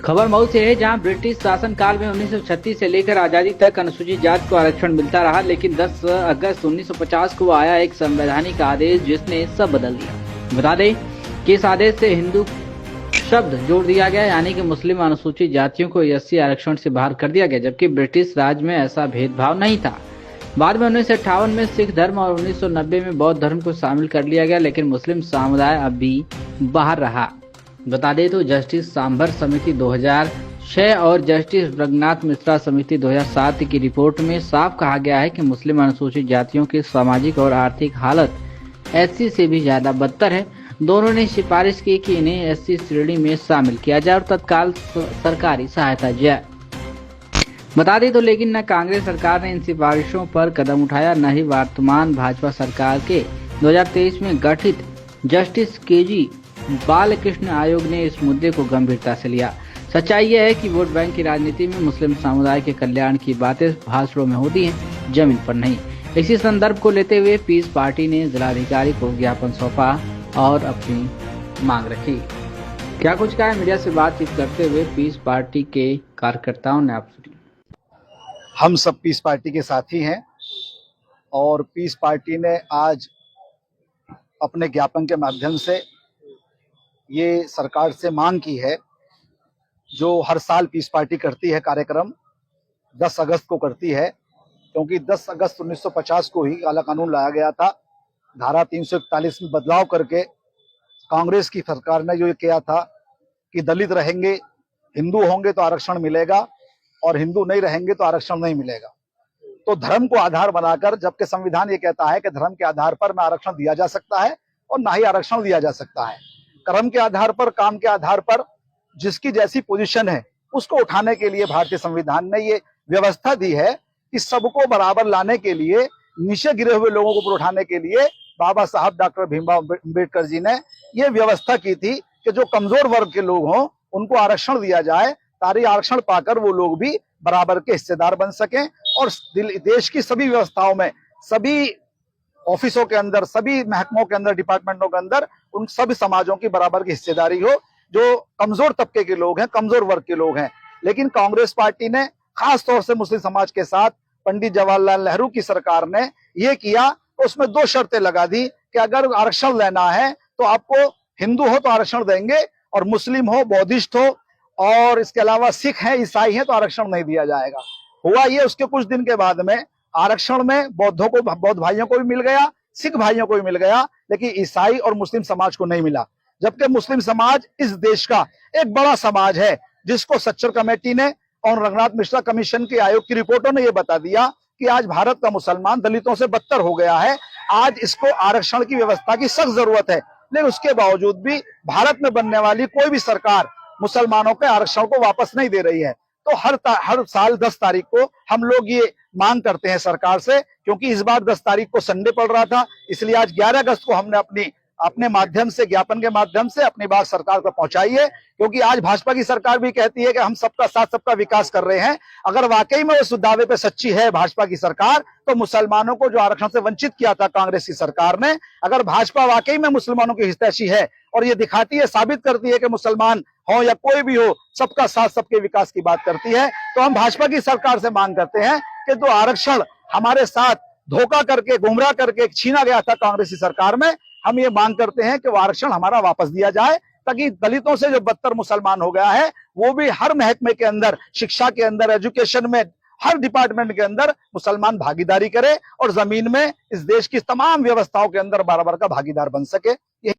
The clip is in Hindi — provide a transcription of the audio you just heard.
खबर मऊ से है, जहां ब्रिटिश शासनकाल में 1936 से लेकर आजादी तक अनुसूचित जाति को आरक्षण मिलता रहा, लेकिन 10 अगस्त 1950 को आया एक संवैधानिक आदेश जिसने सब बदल दिया। बता दें कि इस आदेश से हिंदू शब्द जोड़ दिया गया, यानी कि मुस्लिम अनुसूचित जातियों को एससी आरक्षण से बाहर कर दिया गया, जबकि ब्रिटिश राज में ऐसा भेदभाव नहीं था। बाद में 1958 में सिख धर्म और 1990 में बौद्ध धर्म को शामिल कर लिया गया, लेकिन मुस्लिम समुदाय अब भी बाहर रहा। बता दें तो जस्टिस सांभर समिति 2006 और जस्टिस रघुनाथ मिश्रा समिति 2007 की रिपोर्ट में साफ कहा गया है कि मुस्लिम अनुसूचित जातियों की सामाजिक और आर्थिक हालत एससी से भी ज्यादा बदतर है। दोनों ने सिफारिश की कि इन्हें एससी श्रेणी में शामिल किया जाए और तत्काल सरकारी सहायता जाए। बता दें तो लेकिन न कांग्रेस सरकार ने इन सिफारिशों पर कदम उठाया, न ही वर्तमान भाजपा सरकार के 2023 में गठित जस्टिस केजी बालकृष्ण आयोग ने इस मुद्दे को गंभीरता से लिया। सच्चाई यह है कि वोट बैंक की राजनीति में मुस्लिम समुदाय के कल्याण की बातें भाषणों में होती हैं, जमीन पर नहीं। इसी संदर्भ को लेते हुए पीस पार्टी ने जिलाधिकारी को ज्ञापन सौंपा और अपनी मांग रखी। क्या कुछ कहा मीडिया से बातचीत करते हुए पीस पार्टी के कार्यकर्ताओं ने, आप सुनिए। हम सब पीस पार्टी के साथी हैं और पीस पार्टी ने आज अपने ज्ञापन के माध्यम से ये सरकार से मांग की है, जो हर साल पीस पार्टी करती है कार्यक्रम 10 अगस्त को करती है, क्योंकि 10 अगस्त 1950 को ही काला कानून लाया गया था। धारा 341 में बदलाव करके कांग्रेस की सरकार ने जो किया था कि दलित रहेंगे, हिंदू होंगे तो आरक्षण मिलेगा और हिंदू नहीं रहेंगे तो आरक्षण नहीं मिलेगा। तो धर्म को आधार बनाकर, जबकि संविधान ये कहता है कि धर्म के आधार पर ना आरक्षण दिया जा सकता है और ना ही आरक्षण दिया जा सकता है, कर्म के आधार पर, काम के आधार पर जिसकी जैसी पोजीशन है उसको उठाने के लिए भारतीय संविधान ने ये व्यवस्था दी है कि सबको बराबर लाने के लिए, नीचे गिरे हुए लोगों को उठाने के लिए बाबा साहब डॉक्टर भीमराव अम्बेडकर जी ने ये व्यवस्था की थी कि जो कमजोर वर्ग के लोग हों उनको आरक्षण दिया जाए, ताकि आरक्षण पाकर वो लोग भी बराबर के हिस्सेदार बन सकें और देश की सभी व्यवस्थाओं में, सभी ऑफिसों के अंदर, सभी महकमों के अंदर, डिपार्टमेंटों के अंदर उन सभी समाजों की बराबर की हिस्सेदारी हो जो कमजोर तबके के लोग हैं, कमजोर वर्ग के लोग हैं। लेकिन कांग्रेस पार्टी ने खास तौर से मुस्लिम समाज के साथ पंडित जवाहरलाल नेहरू की सरकार ने ये किया, तो उसमें 2 शर्तें लगा दी कि अगर आरक्षण लेना है तो आपको हिंदू हो तो आरक्षण देंगे और मुस्लिम हो, बौद्धिस्ट हो और इसके अलावा सिख है, ईसाई है तो आरक्षण नहीं दिया जाएगा। हुआ ये, उसके कुछ दिन के बाद में आरक्षण में बौद्ध भाइयों को भी मिल गया, सिख भाइयों को भी मिल गया, लेकिन ईसाई और मुस्लिम समाज को नहीं मिला। जबकि मुस्लिम समाज इस देश का एक बड़ा समाज है, जिसको सच्चर कमेटी ने और रघुनाथ मिश्रा कमीशन के आयोग की रिपोर्टों ने यह बता दिया कि आज भारत का मुसलमान दलितों से बदतर हो गया है। आज इसको आरक्षण की व्यवस्था की सख्त जरूरत है, लेकिन उसके बावजूद भी भारत में बनने वाली कोई भी सरकार मुसलमानों के आरक्षण को वापस नहीं दे रही है। तो हर साल 10 तारीख को हम लोग ये मांग करते हैं सरकार से, क्योंकि इस बार 10 तारीख को संडे पड़ रहा था, इसलिए आज 11 अगस्त को हमने अपने माध्यम से, ज्ञापन के माध्यम से अपनी बात सरकार को पहुंचाई है। क्योंकि आज भाजपा की सरकार भी कहती है कि हम सबका साथ, सबका विकास कर रहे हैं। अगर वाकई में उस दावे पे सच्ची है भाजपा की सरकार, तो मुसलमानों को जो आरक्षण से वंचित किया था कांग्रेस की सरकार ने, अगर भाजपा वाकई में मुसलमानों की हितैषी है और ये दिखाती है, साबित करती है कि मुसलमान हो या कोई भी हो, सबका साथ, सबके विकास की बात करती है, तो हम भाजपा की सरकार से मांग करते हैं कि जो आरक्षण हमारे साथ धोखा करके, गुमराह करके छीना गया था कांग्रेस की सरकार में, हम ये मांग करते हैं कि वो आरक्षण हमारा वापस दिया जाए, ताकि दलितों से जो बदतर मुसलमान हो गया है वो भी हर महकमे के अंदर, शिक्षा के अंदर, एजुकेशन में, हर डिपार्टमेंट के अंदर मुसलमान भागीदारी करे और जमीन में इस देश की तमाम व्यवस्थाओं के अंदर बराबर का भागीदार बन सके।